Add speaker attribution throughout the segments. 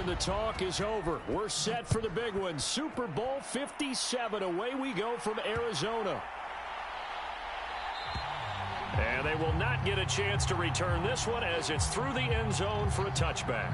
Speaker 1: and the talk is over. We're set for the big one. Super Bowl 57. Away we go from Arizona. And they will not get a chance to return this one as it's through the end zone for a touchback.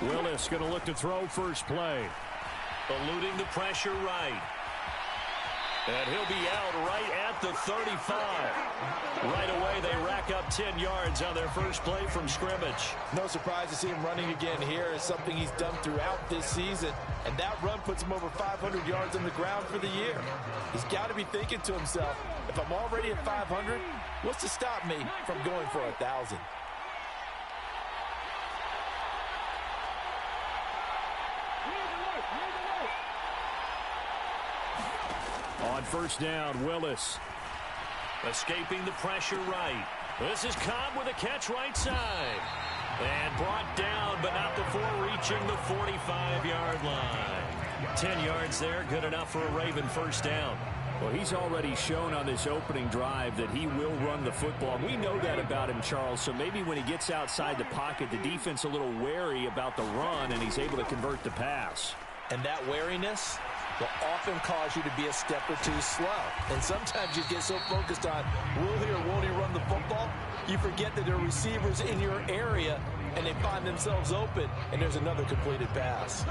Speaker 1: Willis going to look to throw first play.
Speaker 2: Eluding the pressure right. And he'll be out right at the 35. Right away, they rack up 10 yards on their first play from scrimmage.
Speaker 3: No surprise to see him running again here. It's something he's done throughout this season. And that run puts him over 500 yards on the ground for the year. He's got to be thinking to himself, if I'm already at 500, what's to stop me from going for 1,000?
Speaker 1: On first down, Willis.
Speaker 2: Escaping the pressure right. This is Cobb with a catch right side. And brought down, but not before reaching the 45-yard line. 10 yards there, good enough for a Raven first down.
Speaker 1: Well, he's already shown on this opening drive that he will run the football. We know that about him, Charles, so maybe when he gets outside the pocket, the defense a little wary about the run, and he's able to convert the pass.
Speaker 3: And that wariness will often cause you to be a step or two slow. And sometimes you get so focused on will he or won't he run the football, you forget that there are receivers in your area and they find themselves open and there's another completed pass.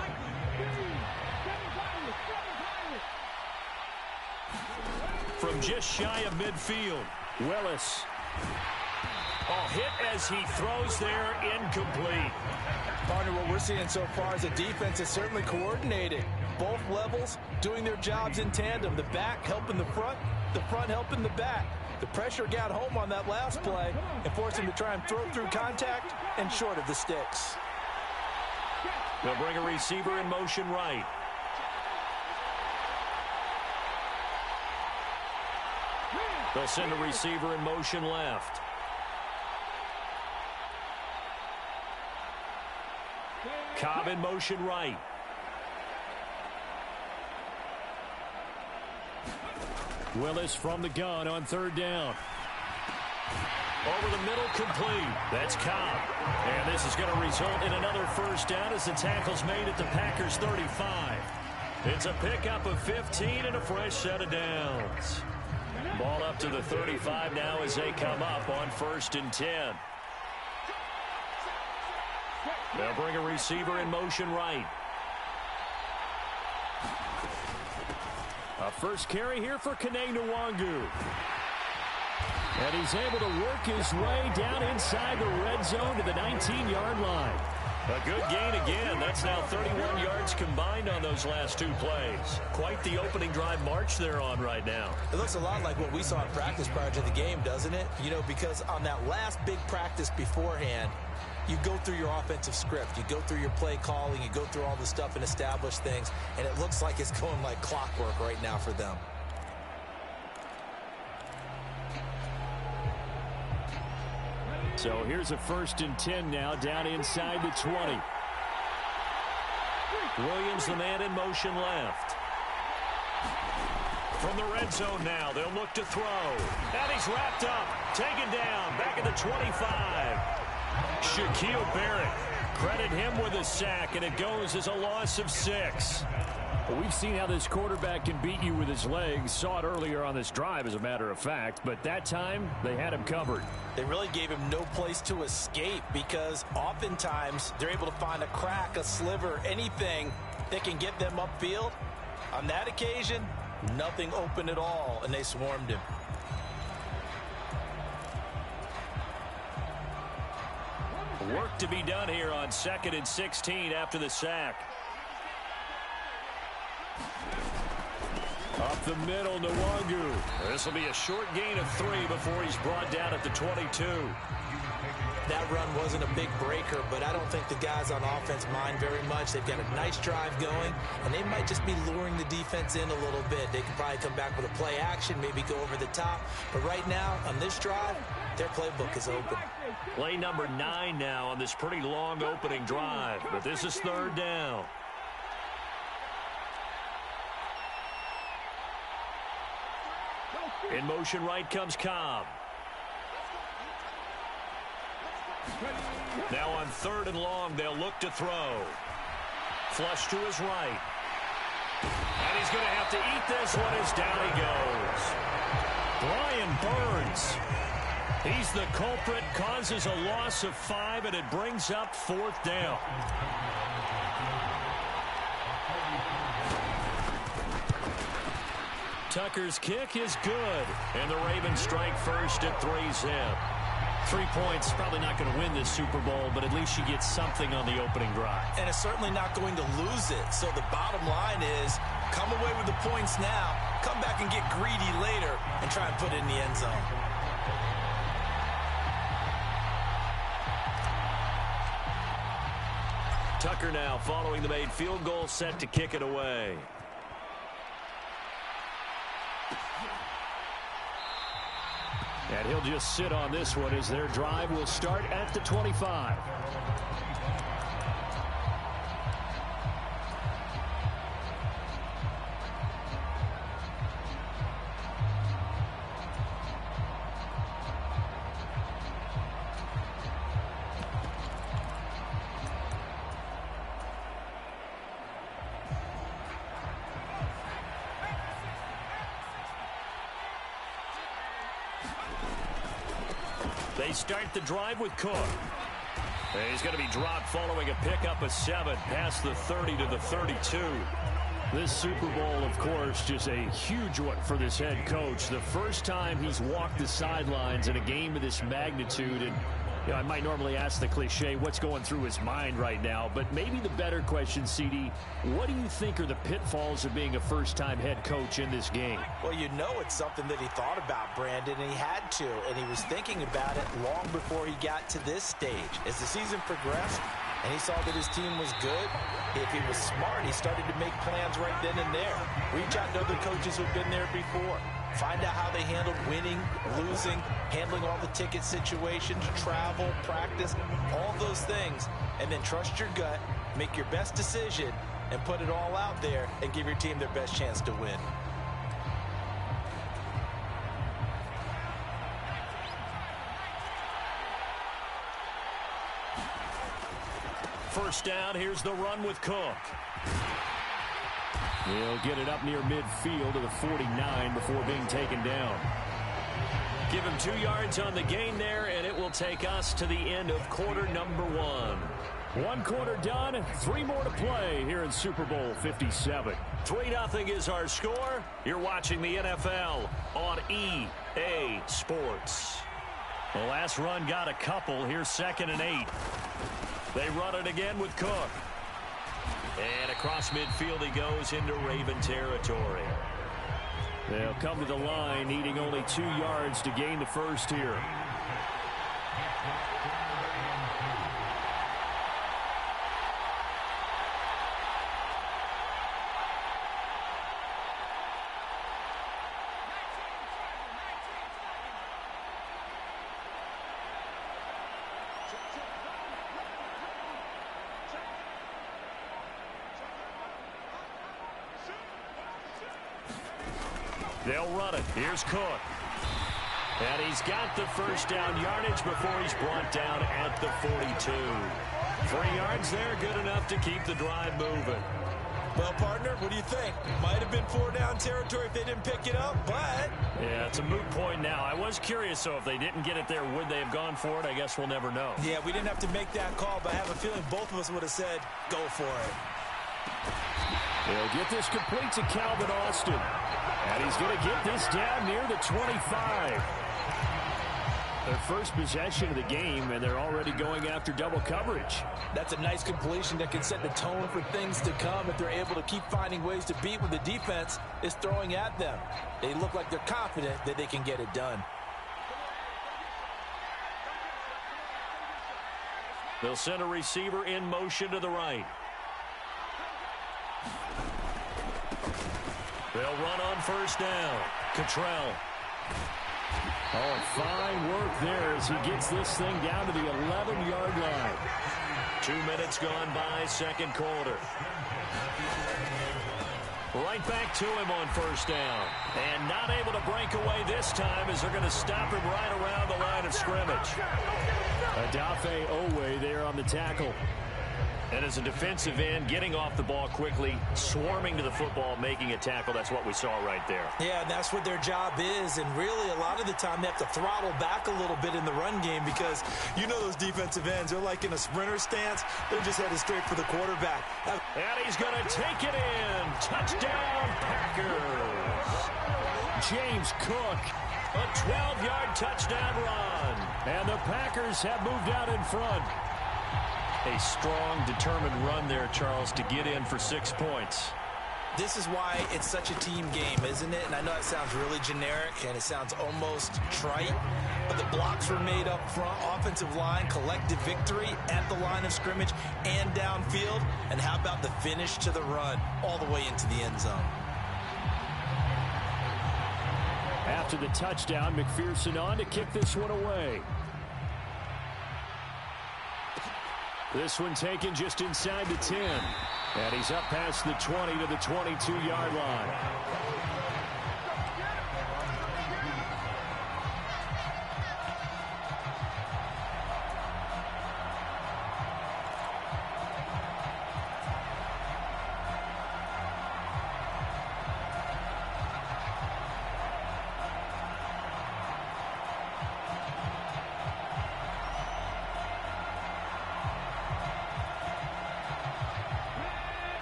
Speaker 2: From just shy of midfield,
Speaker 1: Willis.
Speaker 2: Hit as he throws there, incomplete.
Speaker 3: Partner, what we're seeing so far is the defense is certainly coordinated. Both levels doing their jobs in tandem. The back helping the front helping the back. The pressure got home on that last play and forced him to try and throw through contact and short of the sticks.
Speaker 2: They'll bring a receiver in motion right. They'll send a receiver in motion left. Cobb in motion right.
Speaker 1: Willis from the gun on third down.
Speaker 2: Over the middle, complete. That's Cobb. And this is going to result in another first down as the tackle's made at the Packers' 35. It's a pickup of 15 and a fresh set of downs. Ball up to the 35 now as they come up on 1st and 10. They'll bring a receiver in motion right.
Speaker 1: A first carry here for Kene Nwangu. And he's able to work his way down inside the red zone to the 19-yard line.
Speaker 2: A good gain again. That's now 31 yards combined on those last two plays. Quite the opening drive march they're on right now.
Speaker 3: It looks a lot like what we saw in practice prior to the game, doesn't it? You know, because on that last big practice beforehand, you go through your offensive script. You go through your play calling. You go through all the stuff and establish things. And it looks like it's going like clockwork right now for them.
Speaker 1: So here's a 1st and 10 now down inside the 20.
Speaker 2: Williams, the man in motion left. From the red zone now, they'll look to throw. And he's wrapped up, taken down, back at the 25. Shaquille Barrett, credit him with a sack, and it goes as a loss of 6.
Speaker 1: Well, we've seen how this quarterback can beat you with his legs. Saw it earlier on this drive, as a matter of fact. But that time, they had him covered.
Speaker 3: They really gave him no place to escape because oftentimes they're able to find a crack, a sliver, anything that can get them upfield. On that occasion, nothing open at all, and they swarmed him.
Speaker 2: Work to be done here on 2nd and 16 after the sack. up the middle, Nwangu. This will be a short gain of 3 before he's brought down at the 22.
Speaker 3: That run wasn't a big breaker, but I don't think the guys on offense mind very much. They've got a nice drive going, and they might just be luring the defense in a little bit. They could probably come back with a play action, maybe go over the top. But right now, on this drive, their playbook is open.
Speaker 2: Play number 9 now on this pretty long opening drive, but this is 3rd down. In motion right comes Cobb. Now on 3rd and long, they'll look to throw. Flush to his right. And he's going to have to eat this one as down he goes. Brian Burns. He's the culprit, causes a loss of 5, and it brings up 4th down. Tucker's kick is good, and the Ravens strike first at 3-zip.
Speaker 1: 3 points, probably not going to win this Super Bowl, but at least you get something on the opening drive.
Speaker 3: And it's certainly not going to lose it. So the bottom line is, come away with the points now, come back and get greedy later, and try and put it in the end zone.
Speaker 2: Tucker now following the made field goal, set to kick it away.
Speaker 1: And he'll just sit on this one as their drive will start at the 25.
Speaker 2: They start the drive with Cook. And he's going to be dropped following a pickup of 7 past the 30 to the 32.
Speaker 1: This Super Bowl, of course, just a huge one for this head coach. The first time he's walked the sidelines in a game of this magnitude. And you know, I might normally ask the cliche, what's going through his mind right now? But maybe the better question, CD, what do you think are the pitfalls of being a first-time head coach in this game?
Speaker 3: Well, you know it's something that he thought about, Brandon, and he had to. And he was thinking about it long before he got to this stage. As the season progressed, and he saw that his team was good, if he was smart, he started to make plans right then and there. Reach out to other coaches who've been there before. Find out how they handled winning, losing, handling all the ticket situations, travel, practice, all those things. And then trust your gut, make your best decision, and put it all out there and give your team their best chance to win.
Speaker 2: First down, here's the run with Cook.
Speaker 1: He'll get it up near midfield to the 49 before being taken down.
Speaker 2: Give him 2 yards on the gain there, and it will take us to the end of quarter number 1.
Speaker 1: 1 quarter done, 3 more to play here in Super Bowl 57.
Speaker 2: 3-0 is our score. You're watching the NFL on EA Sports.
Speaker 1: The last run got a couple. Here's 2nd and 8.
Speaker 2: They run it again with Cook. And across midfield he goes into Raven territory.
Speaker 1: They'll come to the line, needing only 2 yards to gain the first here.
Speaker 2: They'll run it. Here's Cook. And he's got the first down yardage before he's brought down at the 42. 3 yards there, good enough to keep the drive moving.
Speaker 3: Well, partner, what do you think? Might have been 4-down territory if they didn't pick it up, but...
Speaker 2: Yeah, it's a moot point now. I was curious, so if they didn't get it there, would they have gone for it? I guess we'll never know.
Speaker 3: Yeah, we didn't have to make that call, but I have a feeling both of us would have said, go for it.
Speaker 1: They'll get this complete to Calvin Austin. And he's going to get this down near the 25. Their first possession of the game, and they're already going after double coverage.
Speaker 3: That's a nice completion that can set the tone for things to come if they're able to keep finding ways to beat what the defense is throwing at them. They look like they're confident that they can get it done.
Speaker 2: They'll send a receiver in motion to the right. They'll run on first down. Cottrell.
Speaker 1: Oh, fine work there as he gets this thing down to the 11-yard line.
Speaker 2: 2 minutes gone by, second quarter. Right back to him on first down. And not able to break away this time as they're going to stop him right around the line of scrimmage.
Speaker 1: Adafe Owe there on the tackle.
Speaker 2: And as a defensive end, getting off the ball quickly, swarming to the football, making a tackle, that's what we saw right there.
Speaker 3: Yeah, and that's what their job is. And really, a lot of the time, they have to throttle back a little bit in the run game because you know those defensive ends, they're like in a sprinter stance. They're just headed straight for the quarterback.
Speaker 2: And he's going to take it in. Touchdown, Packers.
Speaker 1: James Cook.
Speaker 2: A 12-yard touchdown run.
Speaker 1: And the Packers have moved out in front.
Speaker 2: A strong, determined run there, Charles, to get in for 6 points.
Speaker 3: This is why it's such a team game, isn't it? And I know it sounds really generic and it sounds almost trite, but the blocks were made up front, offensive line, collective victory at the line of scrimmage and downfield. And how about the finish to the run all the way into the end zone?
Speaker 1: After the touchdown, McPherson on to kick this one away. This one taken just inside the 10. And he's up past the 20 to the 22-yard line.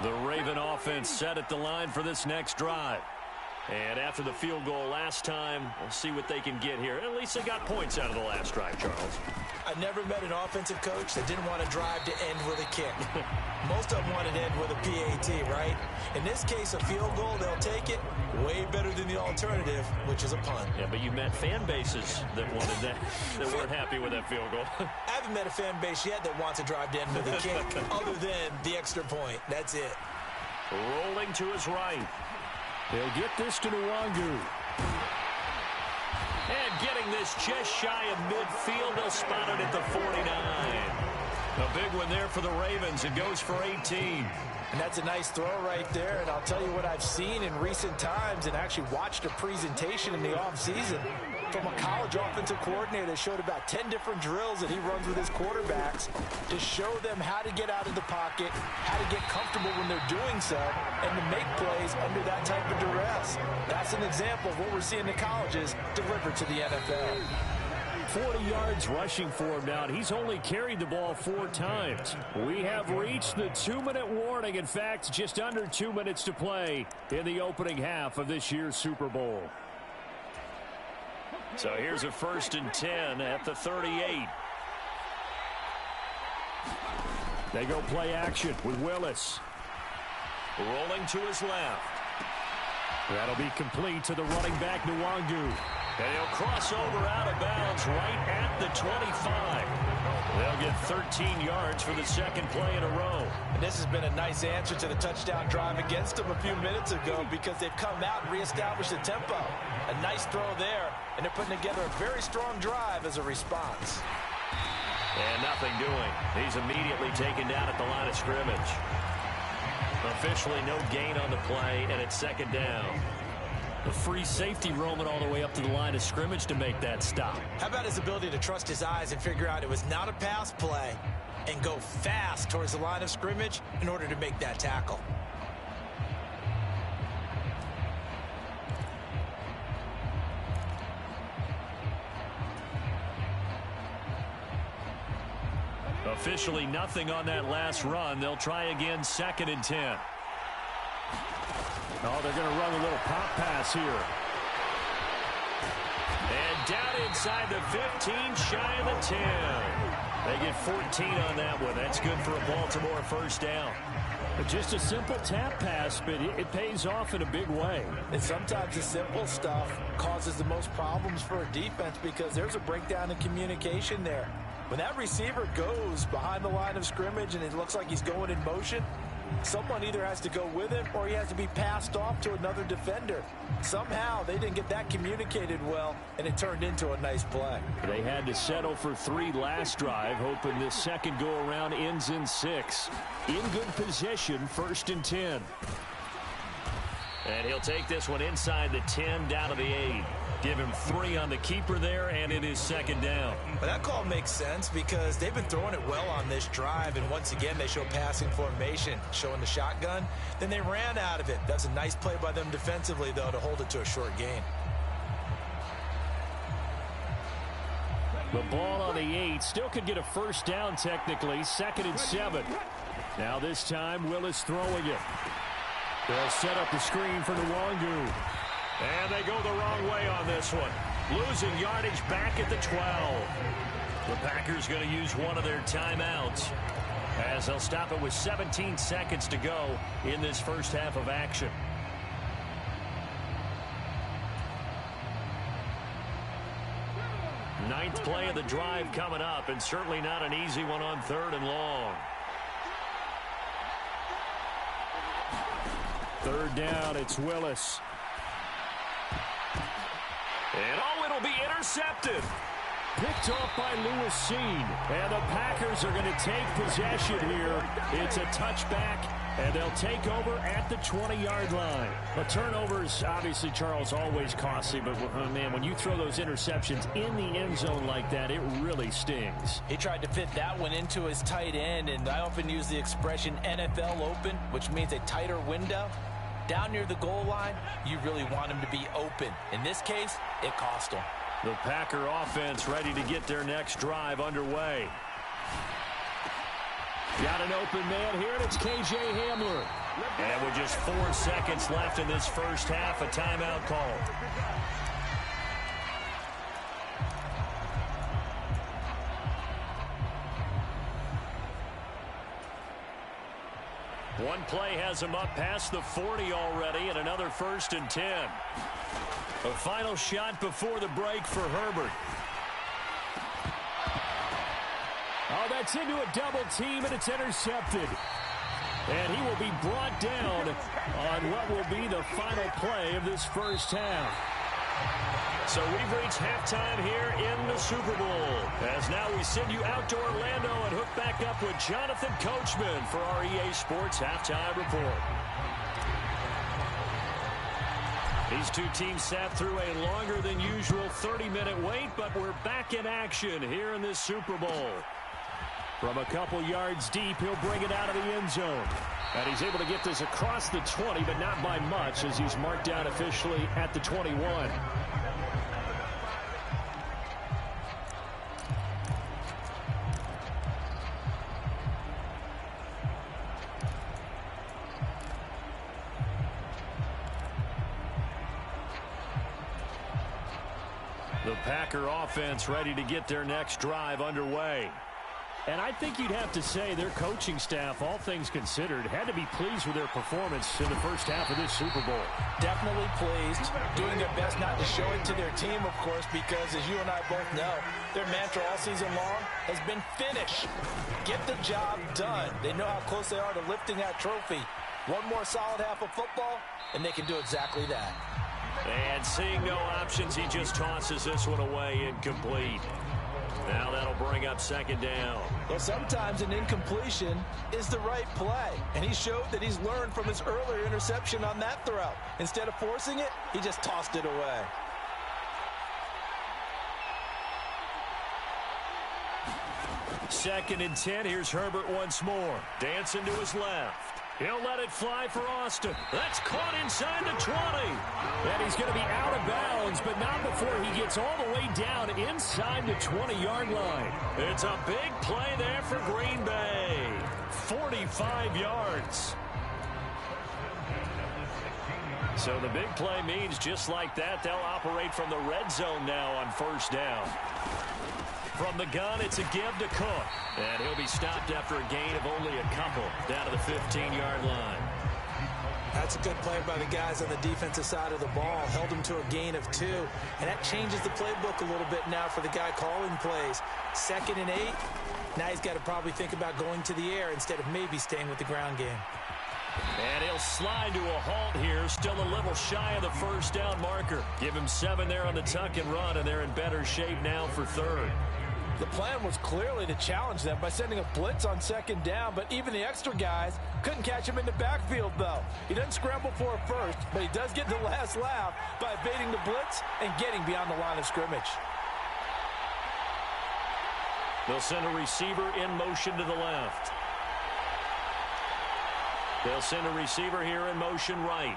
Speaker 2: The Raven offense set at the line for this next drive. And after the field goal last time, we'll see what they can get here. At least they got points out of the last drive, Charles.
Speaker 3: I've never met an offensive coach that didn't want to drive to end with a kick. Most of them wanted to end with a PAT, right? In this case, a field goal, they'll take it. Way better than the alternative, which is a punt.
Speaker 2: Yeah, but you met fan bases that wanted that, that weren't happy with that field goal.
Speaker 3: I haven't met a fan base yet that wants to drive to end with a kick other than the extra point. That's it.
Speaker 2: Rolling to his right.
Speaker 1: They'll get this to Nwangu.
Speaker 2: And getting this just shy of midfield. They'll spot it at the 49. A big one there for the Ravens. It goes for 18.
Speaker 3: And that's a nice throw right there. And I'll tell you what I've seen in recent times and actually watched a presentation in the offseason from a college offensive coordinator that showed about 10 different drills that he runs with his quarterbacks to show them how to get out of the pocket, how to get comfortable when they're doing so, and to make plays under that type of duress. That's an example of what we're seeing the colleges deliver to the NFL.
Speaker 1: 40 yards rushing for him now, and he's only carried the ball 4 times. We have reached the 2-minute warning. In fact, just under 2 minutes to play in the opening half of this year's Super Bowl.
Speaker 2: So here's a 1st and 10 at the 38.
Speaker 1: They go play action with Willis.
Speaker 2: Rolling to his left.
Speaker 1: That'll be complete to the running back, Nwangu.
Speaker 2: And he'll cross over out of bounds right at the 25. They'll get 13 yards for the second play in a row.
Speaker 3: And this has been a nice answer to the touchdown drive against them a few minutes ago because they've come out and reestablished the tempo. A nice throw there, and they're putting together a very strong drive as a response.
Speaker 2: And nothing doing. He's immediately taken down at the line of scrimmage. Officially no gain on the play, and it's second down.
Speaker 1: A free safety roaming all the way up to the line of scrimmage to make that stop.
Speaker 3: How about his ability to trust his eyes and figure out it was not a pass play and go fast towards the line of scrimmage in order to make that tackle?
Speaker 2: Officially nothing on that last run. They'll try again, 2nd and 10.
Speaker 1: Oh, they're going to run a little pop pass here.
Speaker 2: And down inside the 15, shy of the 10. They get 14 on that one. That's good for a Baltimore first down.
Speaker 1: Just a simple tap pass, but it pays off in a big way.
Speaker 3: And sometimes the simple stuff causes the most problems for a defense because there's a breakdown in communication there. When that receiver goes behind the line of scrimmage and it looks like he's going in motion, someone either has to go with him or he has to be passed off to another defender. Somehow they didn't get that communicated well, and it turned into a nice play.
Speaker 1: They had to settle for 3 last drive, hoping this second go-around ends in 6. In good position, 1st and 10.
Speaker 2: And he'll take this one inside the 10, down to the 8. Give him 3 on the keeper there, and it is 2nd down.
Speaker 3: But that call makes sense because they've been throwing it well on this drive, and once again they show passing formation, showing the shotgun. Then they ran out of it. That's a nice play by them defensively, though, to hold it to a short gain.
Speaker 1: The ball on the 8 still could get a first down technically, 2nd and 7. Now this time Willis throwing it. They'll set up the screen for Nwangu.
Speaker 2: And they go the wrong way on this one. Losing yardage back at the 12. The Packers going to use one of their timeouts as they'll stop it with 17 seconds to go in this first half of action. Ninth play of the drive coming up, and certainly not an easy one on 3rd and long.
Speaker 1: 3rd down, it's Willis.
Speaker 2: And it'll be intercepted.
Speaker 1: Picked off by Lewis Seen. And the Packers are going to take possession here. It's a touchback, and they'll take over at the 20-yard line. But turnovers, obviously, Charles, always costly. But, man, when you throw those interceptions in the end zone like that, it really stings.
Speaker 3: He tried to fit that one into his tight end, and I often use the expression NFL open, which means a tighter window. Down near the goal line, you really want him to be open. In this case, it cost him.
Speaker 2: The Packer offense ready to get their next drive underway.
Speaker 1: Got an open man here, and it's K.J. Hamler.
Speaker 2: And with just 4 seconds left in this first half, a timeout call. One play has him up past the 40 already, and another 1st and 10. A final shot before the break for Herbert.
Speaker 1: Oh, that's into a double team, and it's intercepted. And he will be brought down on what will be the final play of this first half.
Speaker 2: So we've reached halftime here in the Super Bowl. As now we send you out to Orlando and hook back up with Jonathan Coachman for our EA Sports Halftime Report. These two teams sat through a longer than usual 30-minute wait, but we're back in action here in this Super Bowl.
Speaker 1: From a couple yards deep, he'll bring it out of the end zone. And he's able to get this across the 20, but not by much, as he's marked down officially at the 21.
Speaker 2: The Packer offense ready to get their next drive underway.
Speaker 1: And I think you'd have to say their coaching staff, all things considered, had to be pleased with their performance in the first half of this Super Bowl.
Speaker 3: Definitely pleased, doing their best not to show it to their team, of course, because as you and I both know, their mantra all season long has been finish. Get the job done. They know how close they are to lifting that trophy. One more solid half of football, and they can do exactly that.
Speaker 2: And seeing no options, he just tosses this one away incomplete. Now that'll bring up 2nd down.
Speaker 3: Well, sometimes an incompletion is the right play, and he showed that he's learned from his earlier interception on that throw. Instead of forcing it, he just tossed it away.
Speaker 2: Second and 10. Here's Herbert once more. Dancing to his left. He'll let it fly for Austin. That's caught inside the 20.
Speaker 1: And he's going to be out of bounds, but not before he gets all the way down inside the 20-yard line.
Speaker 2: It's a big play there for Green Bay. 45 yards. So the big play means just like that, they'll operate from the red zone now on first down. From the gun, it's a give to Cook. And he'll be stopped after a gain of only a couple down to the 15-yard line.
Speaker 3: That's a good play by the guys on the defensive side of the ball. Held him to a gain of 2. And that changes the playbook a little bit now for the guy calling plays. 2nd and 8. Now he's got to probably think about going to the air instead of maybe staying with the ground game.
Speaker 2: And he'll slide to a halt here. Still a little shy of the first down marker. Give him 7 there on the tuck and run, and they're in better shape now for 3rd.
Speaker 3: The plan was clearly to challenge them by sending a blitz on 2nd down, but even the extra guys couldn't catch him in the backfield, though. He doesn't scramble for a first, but he does get the last laugh by evading the blitz and getting beyond the line of scrimmage.
Speaker 2: They'll send a receiver in motion to the left. They'll send a receiver here in motion right.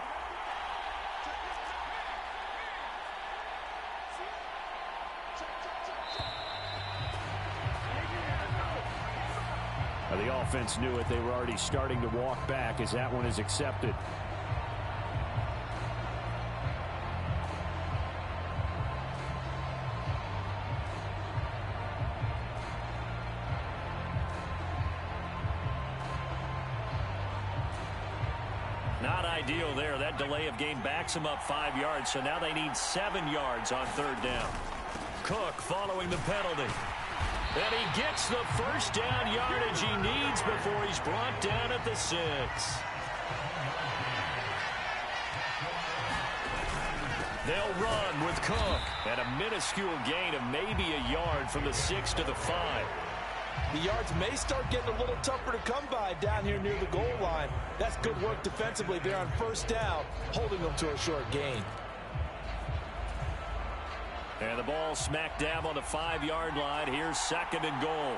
Speaker 1: The offense knew it. They were already starting to walk back as that one is accepted.
Speaker 2: Not ideal there. That delay of game backs them up 5 yards, so now they need 7 yards on 3rd down. Cook following the penalty. And he gets the first down yardage he needs before he's brought down at the 6. They'll run with Cook. And a minuscule gain of maybe a yard from the 6 to the 5.
Speaker 3: The yards may start getting a little tougher to come by down here near the goal line. That's good work defensively there on 1st down, holding them to a short gain.
Speaker 2: And the ball smack dab on the 5-yard line. Here's 2nd and goal.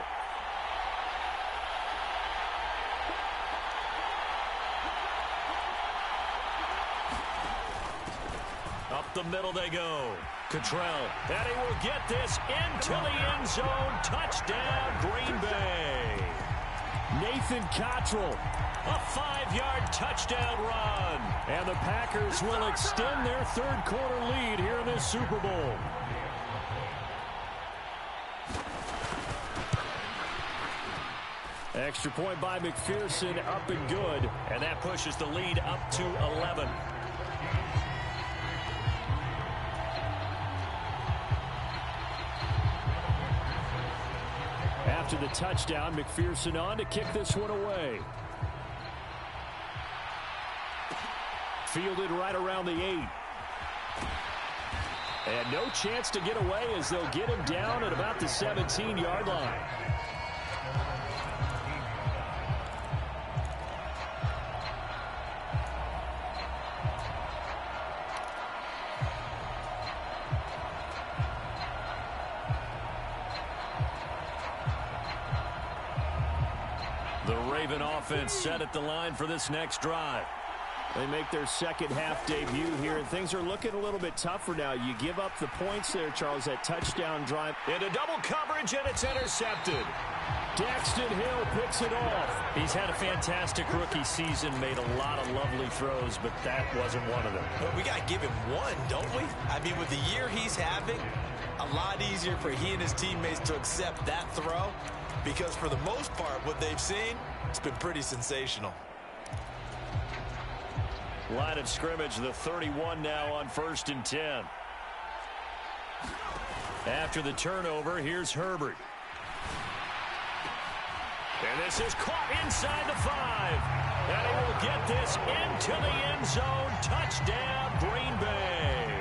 Speaker 2: Up the middle they go. Cottrell. And he will get this into the end zone. Touchdown, Green Bay.
Speaker 1: Nathan Cottrell.
Speaker 2: A 5-yard touchdown run.
Speaker 1: And the Packers will extend their 3rd quarter lead here in this Super Bowl. Extra point by McPherson, up and good.
Speaker 2: And that pushes the lead up to 11.
Speaker 1: After the touchdown, McPherson on to kick this one away. Fielded right around the 8. And no chance to get away as they'll get him down at about the 17-yard line.
Speaker 2: The Raven offense set at the line for this next drive.
Speaker 1: They make their 2nd half debut here, and things are looking a little bit tougher now. You give up the points there, Charles, that touchdown drive.
Speaker 2: Into double coverage, and it's intercepted.
Speaker 1: Daxton Hill picks it off.
Speaker 2: He's had a fantastic rookie season, made a lot of lovely throws, but that wasn't one of them.
Speaker 3: Well, we got to give him one, don't we? I mean, with the year he's having, a lot easier for he and his teammates to accept that throw, because for the most part, what they've seen, it's been pretty sensational.
Speaker 2: Line of scrimmage, the 31 now on 1st and 10. After the turnover, here's Herbert. And this is caught inside the 5. And he will get this into the end zone. Touchdown, Green Bay.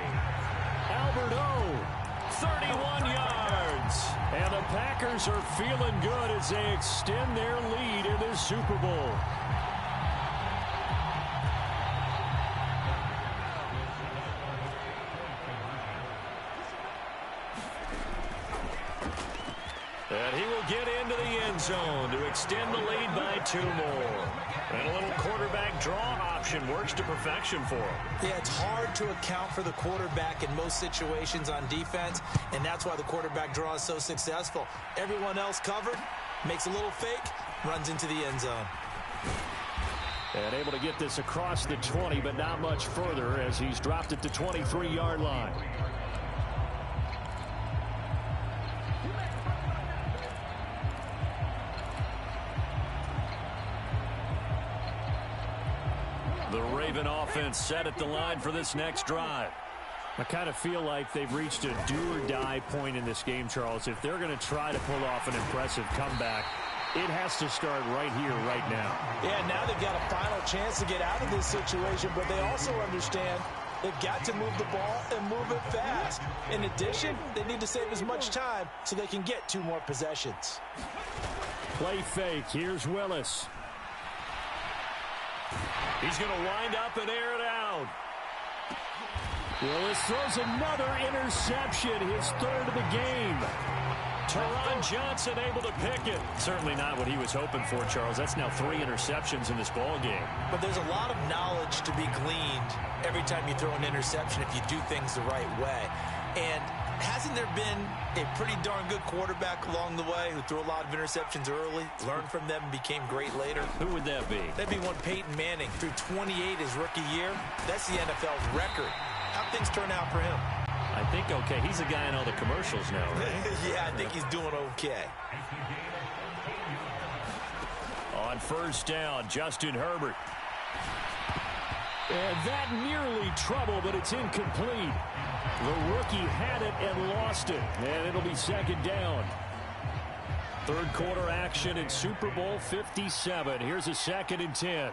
Speaker 1: Albert O.
Speaker 2: 31 yards.
Speaker 1: And the Packers are feeling good as they extend their lead in this Super Bowl.
Speaker 2: And he will get into the end zone to extend the lead by 2 more. And a little quarterback draw option works to perfection for him.
Speaker 3: Yeah, it's hard to account for the quarterback in most situations on defense, and that's why the quarterback draw is so successful. Everyone else covered, makes a little fake, runs into the end zone.
Speaker 1: And able to get this across the 20, but not much further as he's dropped it to 23-yard line. The Raven offense set at the line for this next drive. I kind of feel like they've reached a do-or-die point in this game, Charles. If they're going to try to pull off an impressive comeback, it has to start right here, right now.
Speaker 3: Yeah, now they've got a final chance to get out of this situation, but they also understand they've got to move the ball and move it fast. In addition, they need to save as much time so they can get 2 more possessions.
Speaker 1: Play fake. Here's Willis.
Speaker 2: He's going to wind up and air it out.
Speaker 1: Willis throws another interception, his 3rd of the game.
Speaker 2: Teron Johnson able to pick it. Certainly not what he was hoping for, Charles. That's now 3 interceptions in this ball game.
Speaker 3: But there's a lot of knowledge to be gleaned every time you throw an interception if you do things the right way. And hasn't there been a pretty darn good quarterback along the way who threw a lot of interceptions early, learned from them, and became great later?
Speaker 2: Who would that be?
Speaker 3: That'd be one Peyton Manning. Threw 28 his rookie year. That's the NFL's record. How'd things turn out for him?
Speaker 2: I think okay. He's a guy in all the commercials now, right?
Speaker 3: Yeah, I think he's doing okay.
Speaker 2: On 1st down, Justin Herbert.
Speaker 1: And that nearly trouble, but it's incomplete. The rookie had it and lost it. And it'll be 2nd down. 3rd quarter action in Super Bowl 57. Here's a 2nd and 10.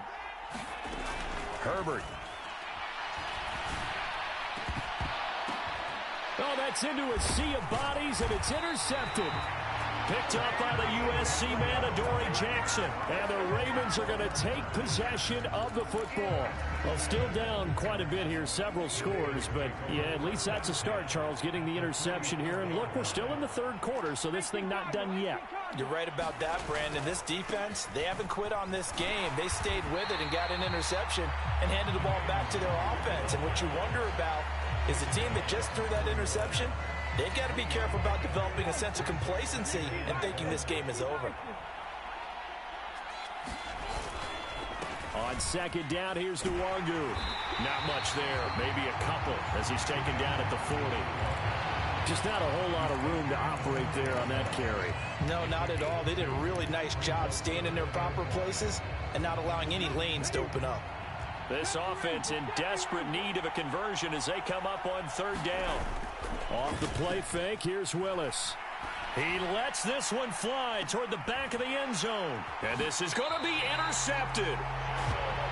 Speaker 2: Herbert.
Speaker 1: Oh, that's into a sea of bodies, and it's intercepted.
Speaker 2: Picked up by the USC man, Adoree Jackson.
Speaker 1: And the Ravens are going to take possession of the football. Well, still down quite a bit here, several scores, but yeah, at least that's a start, Charles, getting the interception here. And look, we're still in the 3rd quarter, so this thing not done yet.
Speaker 3: You're right about that, Brandon. This defense, they haven't quit on this game. They stayed with it and got an interception and handed the ball back to their offense. And what you wonder about is the team that just threw that interception, they've got to be careful about developing a sense of complacency and thinking this game is over.
Speaker 1: On 2nd down, here's Nwangu.
Speaker 2: Not much there. Maybe a couple as he's taken down at the 40.
Speaker 1: Just not a whole lot of room to operate there on that carry.
Speaker 3: No, not at all. They did a really nice job staying in their proper places and not allowing any lanes to open up.
Speaker 2: This offense in desperate need of a conversion as they come up on 3rd down.
Speaker 1: Off the play fake, here's Willis.
Speaker 2: He lets this one fly toward the back of the end zone. And this is going to be intercepted.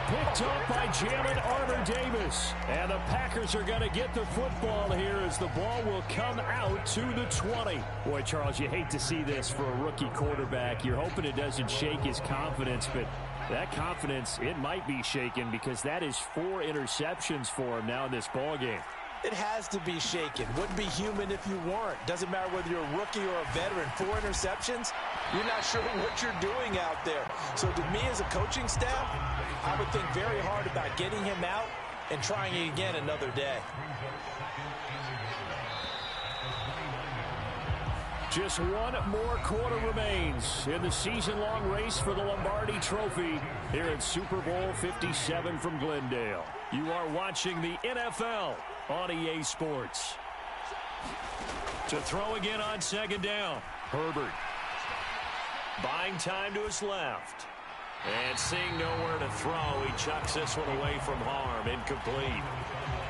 Speaker 1: Picked up by Jalen Armour-Davis. And the Packers are going to get the football here as the ball will come out to the 20. Boy, Charles, you hate to see this for a rookie quarterback. You're hoping it doesn't shake his confidence, but that confidence, it might be shaken because that is 4 interceptions for him now in this ball game.
Speaker 3: It has to be shaken. Wouldn't be human if you weren't. Doesn't matter whether you're a rookie or a veteran. 4 interceptions, you're not sure what you're doing out there. So to me as a coaching staff, I would think very hard about getting him out and trying it again another day.
Speaker 1: Just 1 more quarter remains in the season-long race for the Lombardi Trophy here at Super Bowl 57 from Glendale. You are watching the NFL on EA Sports.
Speaker 2: To throw again on 2nd down. Herbert. Buying time to his left. And seeing nowhere to throw, he chucks this one away from harm. Incomplete.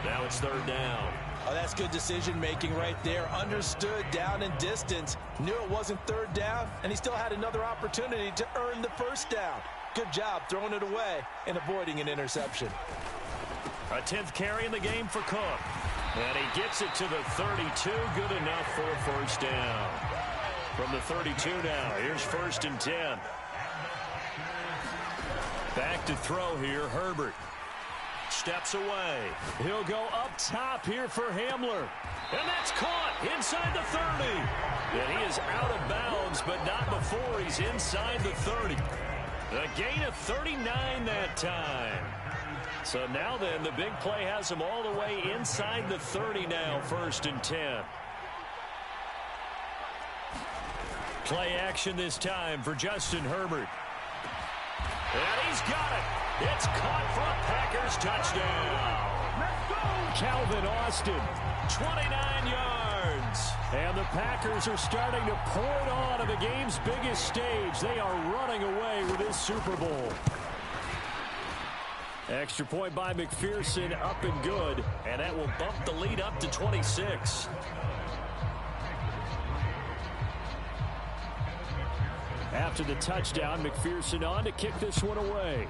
Speaker 2: Now it's 3rd down.
Speaker 3: Oh, that's good decision-making right there. Understood down and distance. Knew it wasn't 3rd down, and he still had another opportunity to earn the 1st down. Good job throwing it away and avoiding an interception.
Speaker 2: A 10th carry in the game for Cook. And he gets it to the 32. Good enough for a 1st down. From the 32 now, here's 1st and 10. Back to throw here, Herbert. Steps away.
Speaker 1: He'll go up top here for Hamler.
Speaker 2: And that's caught inside the 30.
Speaker 1: And he is out of bounds, but not before he's inside the 30.
Speaker 2: A gain of 39 that time.
Speaker 1: So now then, the big play has him all the way inside the 30 now, 1st and 10. Play action this time for Justin Herbert.
Speaker 2: And he's got it. It's caught for a Packers touchdown.
Speaker 1: Calvin Austin,
Speaker 2: 29 yards.
Speaker 1: And the Packers are starting to pour it on the game's biggest stage. They are running away with this Super Bowl. Extra point by McPherson, up and good.
Speaker 2: And that will bump the lead up to 26.
Speaker 1: After the touchdown, McPherson on to kick this one away.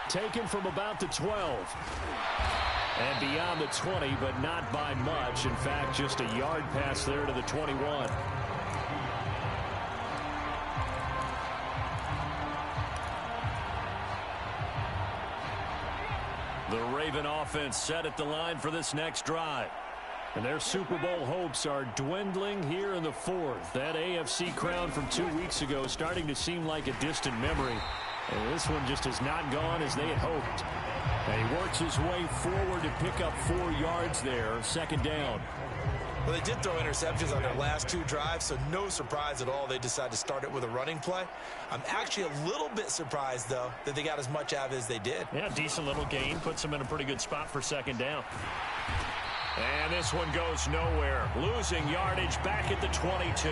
Speaker 1: Taken from about the 12. And beyond the 20, but not by much. In fact, just a yard pass there to the 21.
Speaker 2: The Raven offense set at the line for this next drive.
Speaker 1: And their Super Bowl hopes are dwindling here in the fourth. That AFC crown from 2 weeks ago starting to seem like a distant memory. And this one just has not gone as they had hoped. And he works his way forward to pick up 4 yards there, second down.
Speaker 3: Well, they did throw interceptions on their last 2 drives, so no surprise at all they decided to start it with a running play. I'm actually a little bit surprised, though, that they got as much out of it as they did.
Speaker 2: Yeah, decent little gain. Puts them in a pretty good spot for second down. And this one goes nowhere. Losing yardage back at the 22.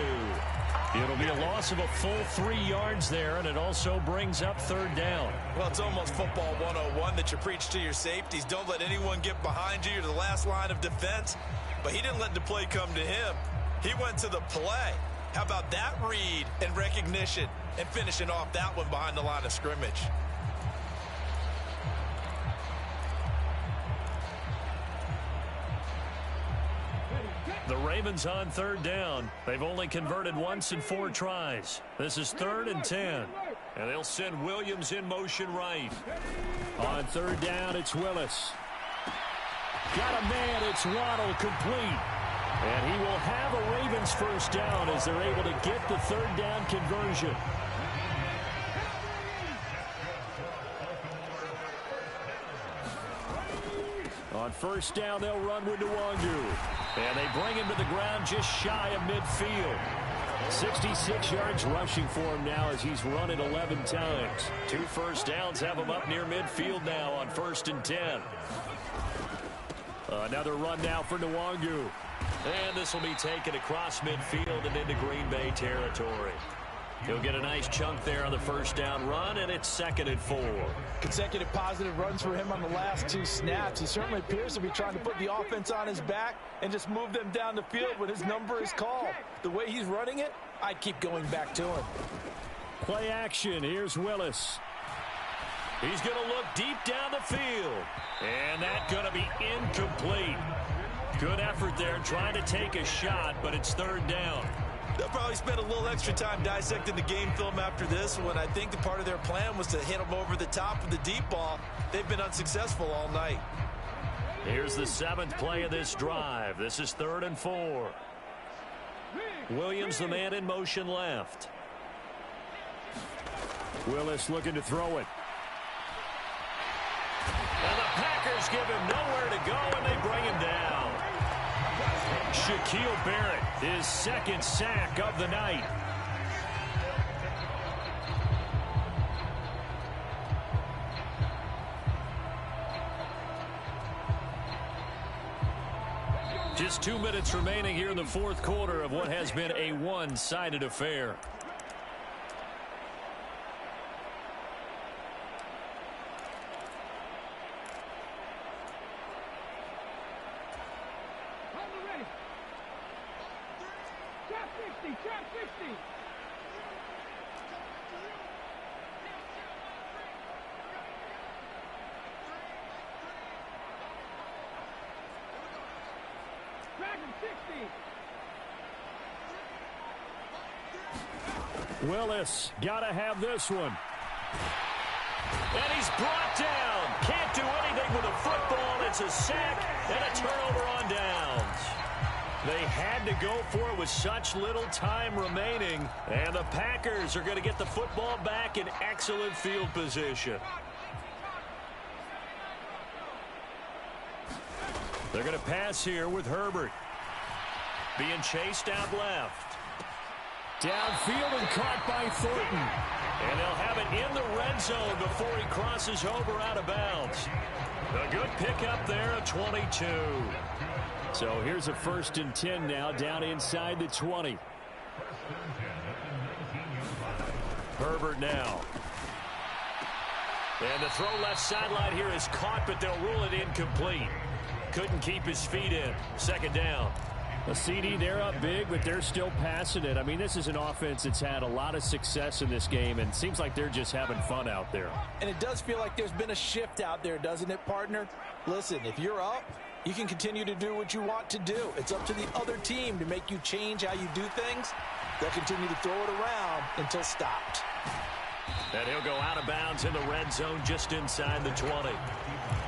Speaker 2: It'll be a loss of a full 3 yards there, and it also brings up third down.
Speaker 3: Well, it's almost football 101 that you preach to your safeties. Don't let anyone get behind you. You're the last line of defense. But he didn't let the play come to him. He went to the play. How about that read and recognition and finishing off that one behind the line of scrimmage?
Speaker 2: The Ravens on third down. They've only converted once in 4 tries. This is 3rd and 10. And they'll send Williams in motion right.
Speaker 1: On third down, it's Willis. Got a man, it's Waddle, complete. And he will have a Ravens first down as they're able to get the third down conversion. On first down, they'll run with Nwangu. And they bring him to the ground just shy of midfield. 66 yards rushing for him now as he's run it 11 times.
Speaker 2: 2 first downs have him up near midfield now on 1st and 10.
Speaker 1: Another run now for Nwangu.
Speaker 2: And this will be taken across midfield and into Green Bay territory. He'll get a nice chunk there on the first down run, and it's 2nd and 4.
Speaker 3: Consecutive positive runs for him on the last 2 snaps. He certainly appears to be trying to put the offense on his back and just move them down the field when his number is called. The way he's running it, I keep going back to him.
Speaker 1: Play action. Here's Willis.
Speaker 2: He's going to look deep down the field. And that's going to be incomplete. Good effort there trying to take a shot, but it's 3rd down.
Speaker 3: They'll probably spend a little extra time dissecting the game film after this one. I think the part of their plan was to hit them over the top of the deep ball. They've been unsuccessful all night.
Speaker 2: Here's the 7th play of this drive. This is 3rd and 4. Williams, the man in motion left.
Speaker 1: Willis looking to throw it.
Speaker 2: And the Packers give him nowhere to go, and they bring him down.
Speaker 1: Shaquille Barrett, his 2nd sack of the night.
Speaker 2: Just 2 minutes remaining here in the 4th quarter of what has been a one-sided affair.
Speaker 1: Willis, gotta have this one.
Speaker 2: And he's brought down. Can't do anything with a football. It's a sack and a turnover on downs.
Speaker 1: They had to go for it with such little time remaining.
Speaker 2: And the Packers are going to get the football back in excellent field position.
Speaker 1: They're going to pass here with Herbert.
Speaker 2: Being chased out left.
Speaker 1: Downfield and caught by Thornton.
Speaker 2: And they'll have it in the red zone before he crosses over out of bounds. A good pickup there at 22.
Speaker 1: So here's a 1st and 10 now, down inside the 20.
Speaker 2: Herbert now. And the throw left sideline here is caught, but they'll rule it incomplete. Couldn't keep his feet in. 2nd down.
Speaker 1: A CD, they're up big, but they're still passing it. I mean, this is an offense that's had a lot of success in this game, and it seems like they're just having fun out there.
Speaker 3: And it does feel like there's been a shift out there, doesn't it, partner? Listen, if you're up, you can continue to do what you want to do. It's up to the other team to make you change how you do things. They'll continue to throw it around until stopped.
Speaker 2: And he'll go out of bounds in the red zone just inside the 20.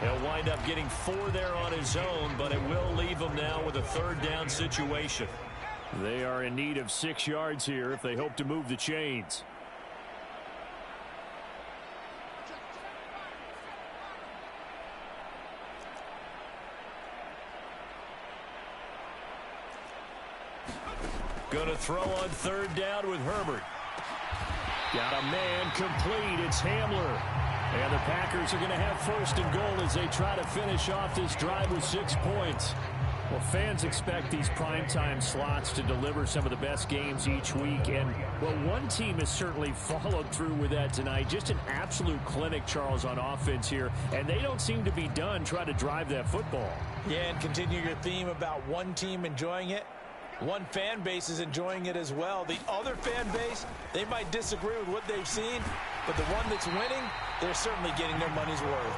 Speaker 2: He'll wind up getting 4 there on his own, but it will leave him now with a 3rd down situation.
Speaker 1: They are in need of 6 yards here if they hope to move the chains.
Speaker 2: Going to throw on 3rd down with Herbert.
Speaker 1: Got a man complete. It's Hamler. And the Packers are going to have 1st and goal as they try to finish off this drive with 6 points. Well, fans expect these primetime slots to deliver some of the best games each week. And, well, one team has certainly followed through with that tonight. Just an absolute clinic, Charles, on offense here. And they don't seem to be done trying to drive that football.
Speaker 3: Yeah, and continue your theme about one team enjoying it. One fan base is enjoying it as well. The other fan base, they might disagree with what they've seen, but the one that's winning, they're certainly getting their money's worth.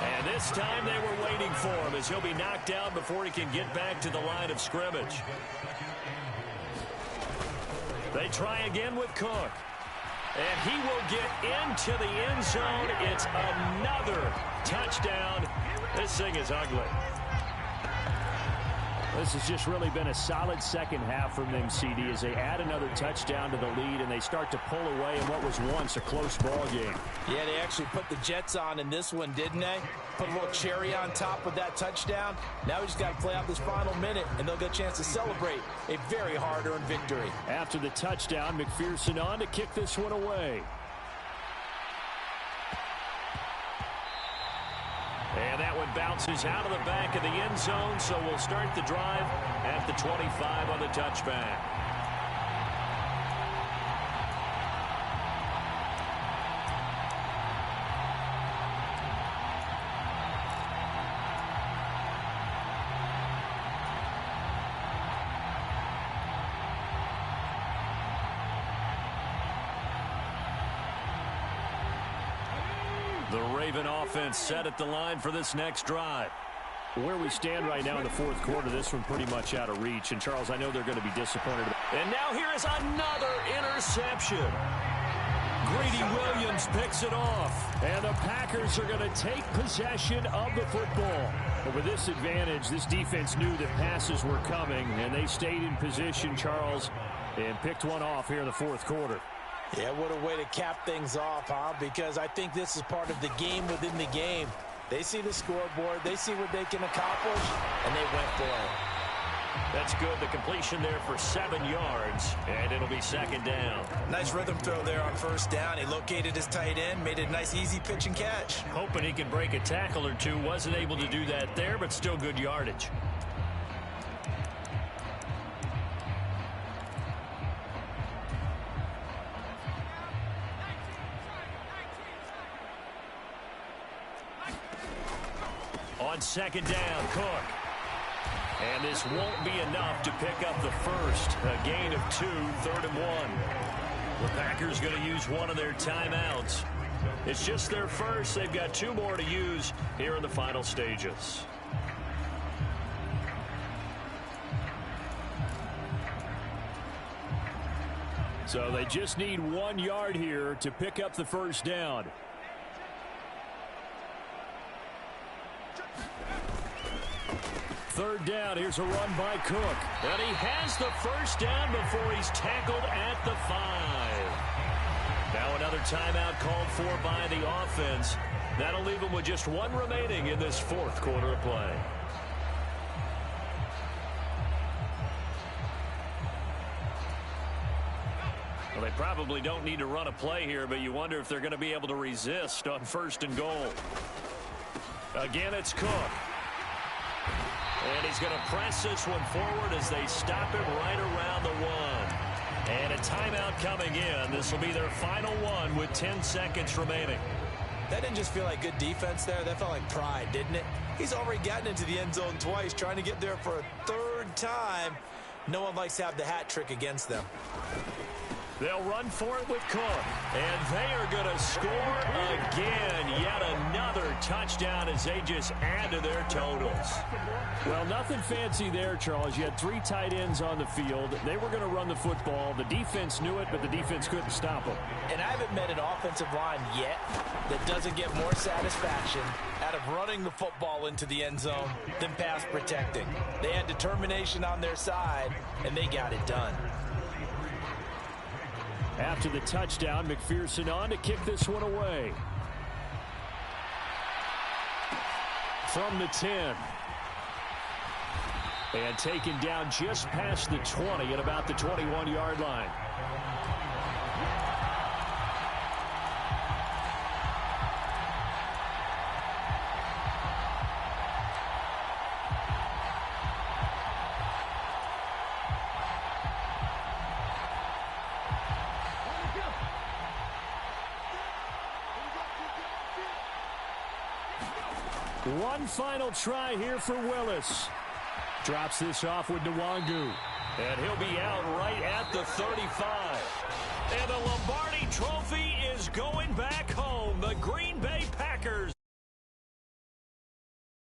Speaker 2: And this time they were waiting for him as he'll be knocked down before he can get back to the line of scrimmage. They try again with Cook. And he will get into the end zone. It's another touchdown. This thing is ugly.
Speaker 1: This has just really been a solid second half from them, CD, as they add another touchdown to the lead and they start to pull away in what was once a close ball game.
Speaker 3: Yeah, they actually put the Jets on in this one, didn't they? Put a little cherry on top with that touchdown. Now we just got to play out this final minute, and they'll get a chance to celebrate a very hard-earned victory.
Speaker 1: After the touchdown, McPherson on to kick this one away.
Speaker 2: And that one bounces out of the back of the end zone, so we'll start the drive at the 25 on the touchback. The Raven offense set at the line for this next drive.
Speaker 1: Where we stand right now in the 4th quarter, this one pretty much out of reach. And, Charles, I know they're going to be disappointed.
Speaker 2: And now here is another interception. Greedy Williams picks it off.
Speaker 1: And the Packers are going to take possession of the football. But with this advantage, this defense knew that passes were coming, and they stayed in position, Charles, and picked one off here in the 4th quarter.
Speaker 3: Yeah, what a way to cap things off, huh? Because I think this is part of the game within the game. They see the scoreboard, they see what they can accomplish, and they went for it.
Speaker 2: That's good. The completion there for 7 yards, and it'll be 2nd down.
Speaker 3: Nice rhythm throw there on 1st down. He located his tight end, made it a nice, easy pitch and catch.
Speaker 2: Hoping he could break a tackle or two. Wasn't able to do that there, but still good yardage. On 2nd down, Cook. And this won't be enough to pick up the first. A gain of 2, 3rd and 1. The Packers going to use one of their timeouts. It's just their first. They've got 2 more to use here in the final stages.
Speaker 1: So they just need 1 yard here to pick up the first down. Third down. Here's a run by Cook.
Speaker 2: And he has the first down before he's tackled at the 5. Now another timeout called for by the offense. That'll leave him with just 1 remaining in this 4th quarter of play. Well, they probably don't need to run a play here, but you wonder if they're going to be able to resist on 1st and goal. Again, it's Cook. And he's going to press this one forward as they stop him right around the 1. And a timeout coming in. This will be their final one with 10 seconds remaining.
Speaker 3: That didn't just feel like good defense there. That felt like pride, didn't it? He's already gotten into the end zone twice, trying to get there for a 3rd time. No one likes to have the hat trick against them.
Speaker 2: They'll run for it with Cook. And they are going to score again. Yet another touchdown as they just add to their totals.
Speaker 1: Well, nothing fancy there, Charles. You had 3 tight ends on the field. They were going to run the football. The defense knew it, but the defense couldn't stop them.
Speaker 3: And I haven't met an offensive line yet that doesn't get more satisfaction out of running the football into the end zone than pass protecting. They had determination on their side, and they got it done.
Speaker 1: After the touchdown, McPherson on to kick this one away. From the 10. And taken down just past the 20 at about the 21-yard line. One final try here for Willis. Drops this off with Nwangu.
Speaker 2: And he'll be out right at the 35. And the Lombardi Trophy is going back home. The Green Bay Packers